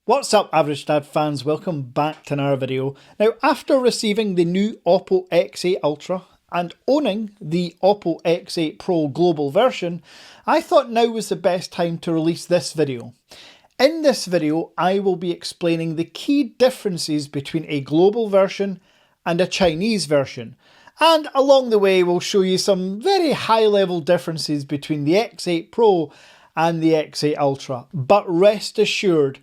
What's up, Average Dad fans? Welcome back to another video. Now, after receiving the new Oppo X8 Ultra and owning the Oppo X8 Pro global version, I thought now was the best time to release this video. In this video, I will be explaining the key differences between a global version and a Chinese version. And along the way, we'll show you some very high-level differences between the X8 Pro and the X8 Ultra. But rest assured,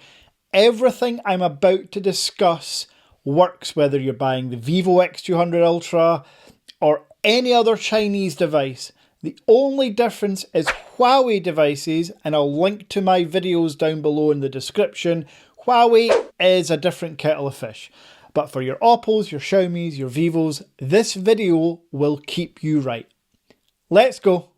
everything I'm about to discuss works whether you're buying the Vivo X200 Ultra or any other Chinese device. The only difference is Huawei devices, and I'll link to my videos down below in the description. Huawei is a different kettle of fish. But for your Oppos, your Xiaomis, your Vivos, this video will keep you right. Let's go.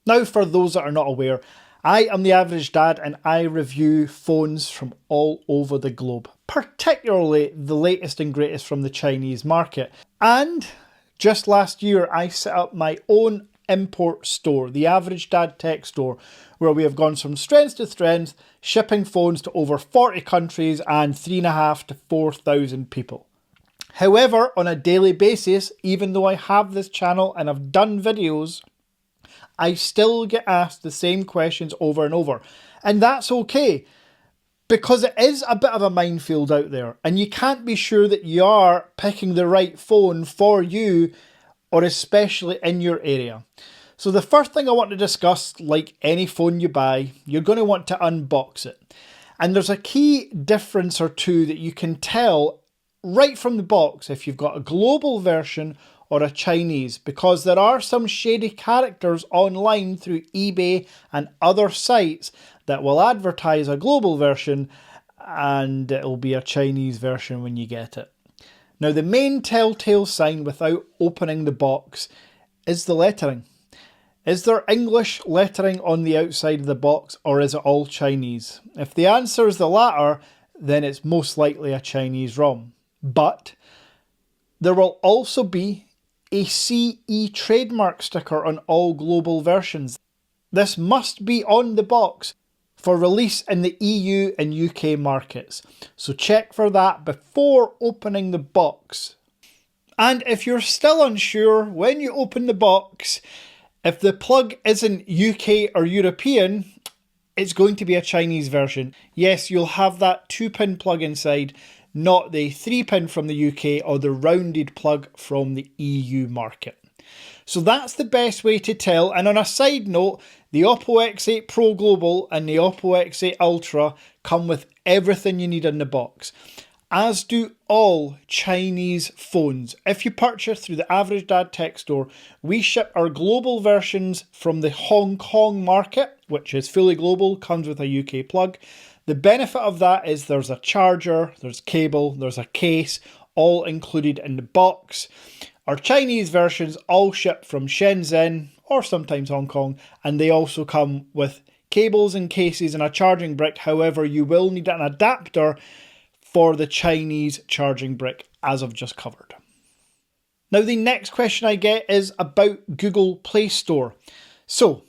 Now, for those that are not aware, I am the Average Dad and I review phones from all over the globe, particularly the latest and greatest from the Chinese market. And just last year, I set up my own import store, the Average Dad Tech Store, where we have gone from strength to strength, shipping phones to over 40 countries and 3,500 to 4,000 people. However, on a daily basis, even though I have this channel and I've done videos, I still get asked the same questions over and over. And that's okay, because it is a bit of a minefield out there and you can't be sure that you are picking the right phone for you, or especially in your area. So the first thing I want to discuss, like any phone you buy, you're going to want to unbox it. And there's a key difference or two that you can tell right from the box if you've got a global version or a Chinese, because there are some shady characters online through eBay and other sites that will advertise a global version and it'll be a Chinese version when you get it. Now, the main telltale sign without opening the box is the lettering. Is there English lettering on the outside of the box, or is it all Chinese? If the answer is the latter, then it's most likely a Chinese ROM. But there will also be a CE trademark sticker on all global versions. This must be on the box for release in the EU and UK markets. So check for that before opening the box. And if you're still unsure when you open the box, if the plug isn't UK or European, it's going to be a Chinese version. Yes, you'll have that 2-pin plug inside, not the 3-pin from the UK or the rounded plug from the EU market. So that's the best way to tell. And on a side note, the Oppo X8 Pro Global and the Oppo X8 Ultra come with everything you need in the box, as do all Chinese phones. If you purchase through the Average Dad Tech Store, we ship our global versions from the Hong Kong market, which is fully global, comes with a UK plug. The benefit of that is there's a charger, there's cable, there's a case, all included in the box. Our Chinese versions all ship from Shenzhen or sometimes Hong Kong, and they also come with cables and cases and a charging brick. However, you will need an adapter for the Chinese charging brick, as I've just covered. Now, the next question I get is about Google Play Store. So,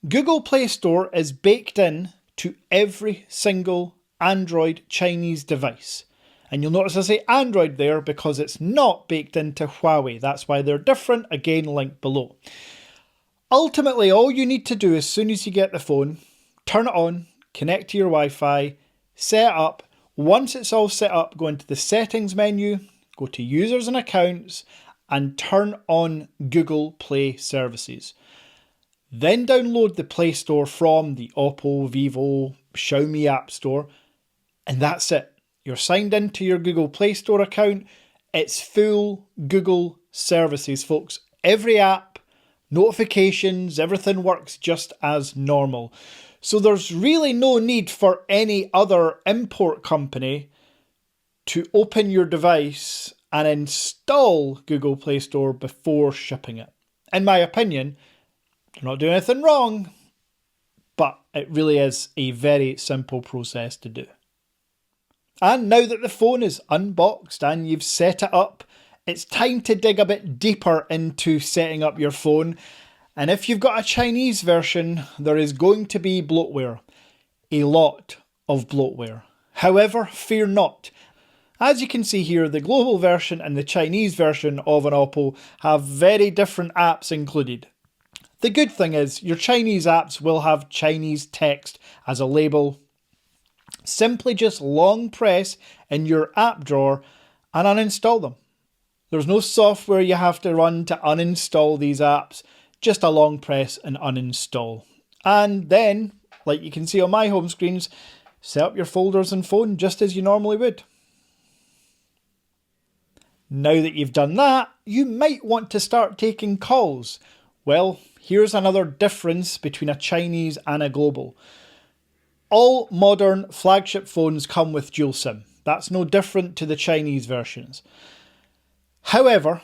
Google Play Store is baked in to every single Android Chinese device. And you'll notice I say Android there because it's not baked into Huawei. That's why they're different. Again, link below. Ultimately, all you need to do as soon as you get the phone, turn it on, connect to your Wi-Fi, set it up. Once it's all set up, go into the settings menu, go to users and accounts, and turn on Google Play services. Then download the Play Store from the Oppo, Vivo, Xiaomi App Store, and that's it. You're signed into your Google Play Store account. It's full Google services, folks. Every app, notifications, everything works just as normal. So there's really no need for any other import company to open your device and install Google Play Store before shipping it. In my opinion, they're not doing anything wrong, but it really is a very simple process to do. And now that the phone is unboxed and you've set it up, it's time to dig a bit deeper into setting up your phone. And if you've got a Chinese version, there is going to be bloatware. A lot of bloatware. However, fear not. As you can see here, the global version and the Chinese version of an Oppo have very different apps included. The good thing is, your Chinese apps will have Chinese text as a label. Simply just long press in your app drawer and uninstall them. There's no software you have to run to uninstall these apps, just a long press and uninstall. And then, like you can see on my home screens, set up your folders and phone just as you normally would. Now that you've done that, you might want to start taking calls. Well, here's another difference between a Chinese and a global. All modern flagship phones come with dual SIM. That's no different to the Chinese versions. However,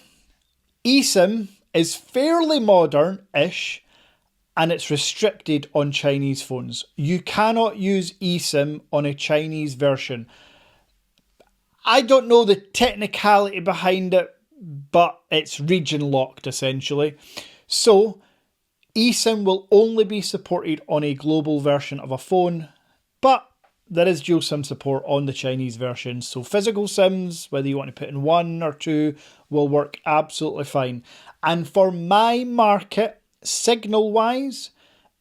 eSIM is fairly modern-ish and it's restricted on Chinese phones. You cannot use eSIM on a Chinese version. I don't know the technicality behind it, but it's region locked essentially. So eSIM will only be supported on a global version of a phone, but there is dual SIM support on the Chinese version. So physical SIMs, whether you want to put in 1 or 2, will work absolutely fine. And for my market, signal wise,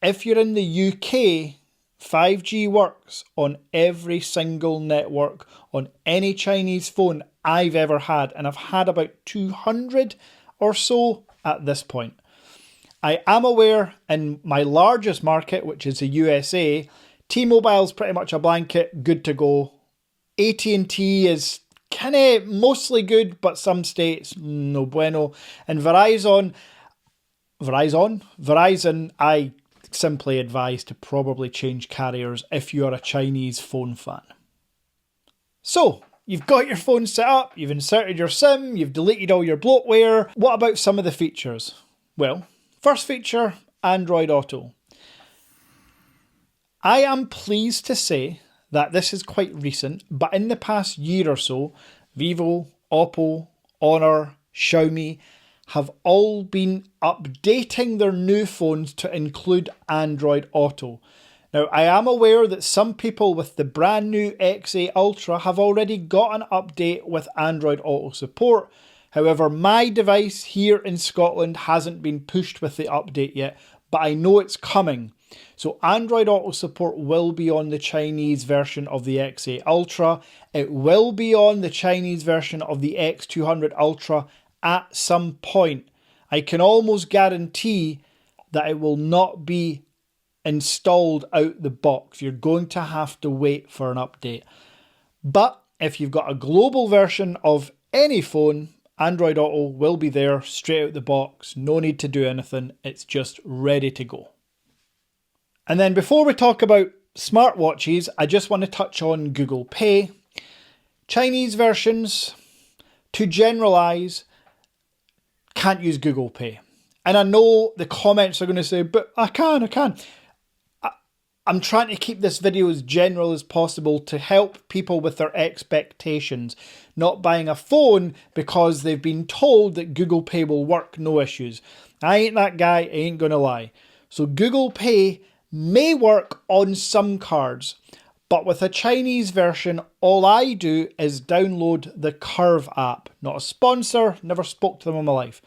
if you're in the UK, 5G works on every single network on any Chinese phone I've ever had, and I've had about 200 or so at this point. I am aware in my largest market, which is the USA, T-Mobile's pretty much a blanket, good to go. AT&T is kind of mostly good, but some states, no bueno. And Verizon, I simply advise to probably change carriers if you are a Chinese phone fan. So, you've got your phone set up, you've inserted your SIM, you've deleted all your bloatware. What about some of the features? Well, first feature, Android Auto. I am pleased to say that this is quite recent, but in the past year or so, Vivo, Oppo, Honor, Xiaomi have all been updating their new phones to include Android Auto. Now, I am aware that some people with the brand new XA Ultra have already got an update with Android Auto support. However, my device here in Scotland hasn't been pushed with the update yet, but I know it's coming. So Android Auto support will be on the Chinese version of the XA Ultra. It will be on the Chinese version of the X200 Ultra at some point. I can almost guarantee that it will not be installed out the box. You're going to have to wait for an update. But if you've got a global version of any phone, Android Auto will be there straight out the box. No need to do anything. It's just ready to go. And then before we talk about smartwatches, I just want to touch on Google Pay. Chinese versions, to generalize, can't use Google Pay. And I know the comments are going to say, but I can. I'm trying to keep this video as general as possible to help people with their expectations. Not buying a phone because they've been told that Google Pay will work, no issues. I ain't that guy, I ain't going to lie. So Google Pay may work on some cards, but with a Chinese version, all I do is download the Curve app. Not a sponsor, never spoke to them in my life.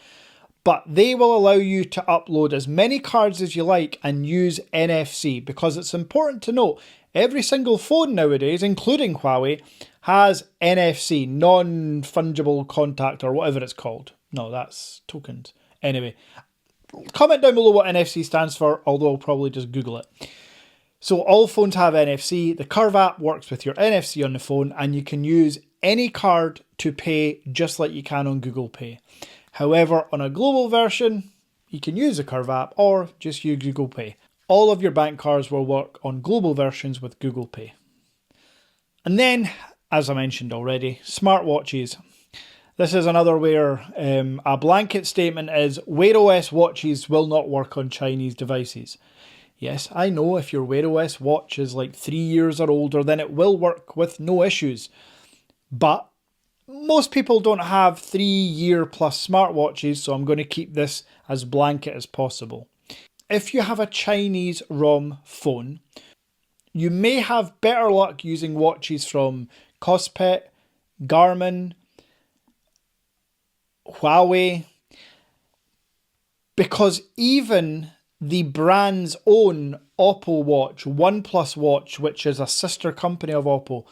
But they will allow you to upload as many cards as you like and use NFC, because it's important to note every single phone nowadays, including Huawei, has NFC, non-fungible contact or whatever it's called. No, that's tokens. Anyway, comment down below what NFC stands for, although I'll probably just Google it. So all phones have NFC. The Curve app works with your NFC on the phone, and you can use any card to pay just like you can on Google Pay. However, on a global version, you can use the Curve app or just use Google Pay. All of your bank cards will work on global versions with Google Pay. And then, as I mentioned already, smartwatches. This is another where a blanket statement is Wear OS watches will not work on Chinese devices. Yes, I know if your Wear OS watch is like 3 years or older, then it will work with no issues. But most people don't have 3-year plus smartwatches, so I'm going to keep this as blanket as possible. if you have a Chinese ROM phone, you may have better luck using watches from Kospet, Garmin, Huawei, because even the brand's own Oppo watch, OnePlus watch, which is a sister company of Oppo,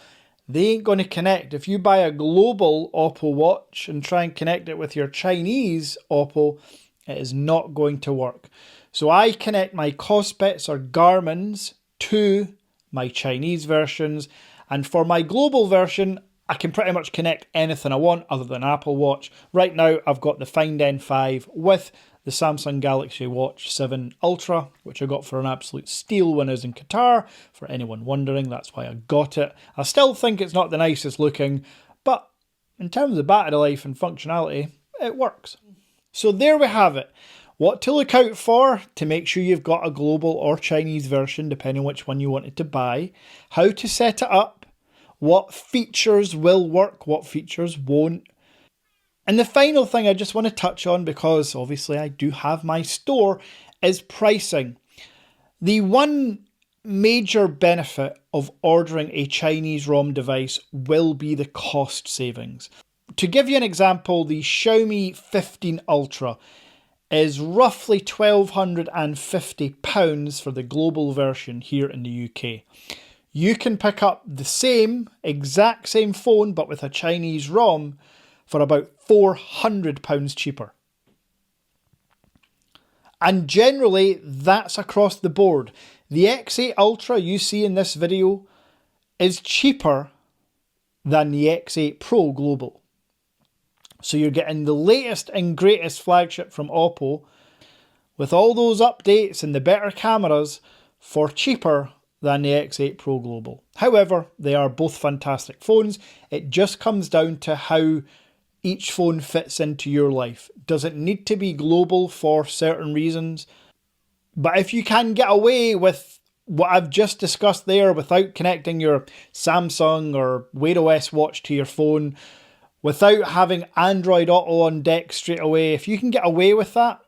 they ain't going to connect. If you buy a global Oppo watch and try and connect it with your Chinese Oppo, it is not going to work. So I connect my Kospets or Garmins to my Chinese versions, and for my global version, I can pretty much connect anything I want other than Apple Watch. Right now, I've got the Find N5 with the Samsung Galaxy Watch 7 Ultra, which I got for an absolute steal when I was in Qatar. For anyone wondering, that's why I got it. I still think it's not the nicest looking, but in terms of battery life and functionality, it works. So there we have it. What to look out for to make sure you've got a global or Chinese version, depending on which one you wanted to buy. How to set it up. What features will work, what features won't. And the final thing I just want to touch on, because obviously I do have my store, is pricing. The one major benefit of ordering a Chinese ROM device will be the cost savings. To give you an example, the Xiaomi 15 Ultra is roughly £1,250 for the global version here in the UK. You can pick up the exact same phone, but with a Chinese ROM for about £400 cheaper. And generally, that's across the board. The X8 Ultra you see in this video is cheaper than the X8 Pro Global. So you're getting the latest and greatest flagship from Oppo with all those updates and the better cameras for cheaper than the X8 Pro Global. However, they are both fantastic phones. It just comes down to how each phone fits into your life. Does it need to be global for certain reasons? But if you can get away with what I've just discussed there without connecting your Samsung or Wear OS watch to your phone, without having Android Auto on deck straight away, if you can get away with that,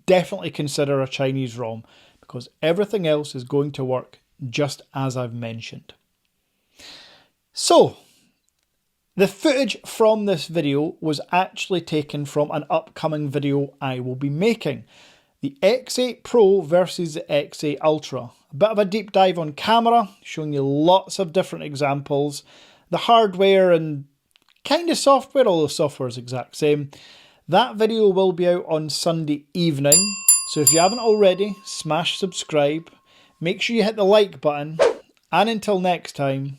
definitely consider a Chinese ROM, because everything else is going to work just as I've mentioned. So, the footage from this video was actually taken from an upcoming video I will be making. The X8 Pro versus the X8 Ultra. A bit of a deep dive on camera, showing you lots of different examples. The hardware and kind of software, although software is exact same. That video will be out on Sunday evening. So if you haven't already, smash subscribe. Make sure you hit the like button. And until next time,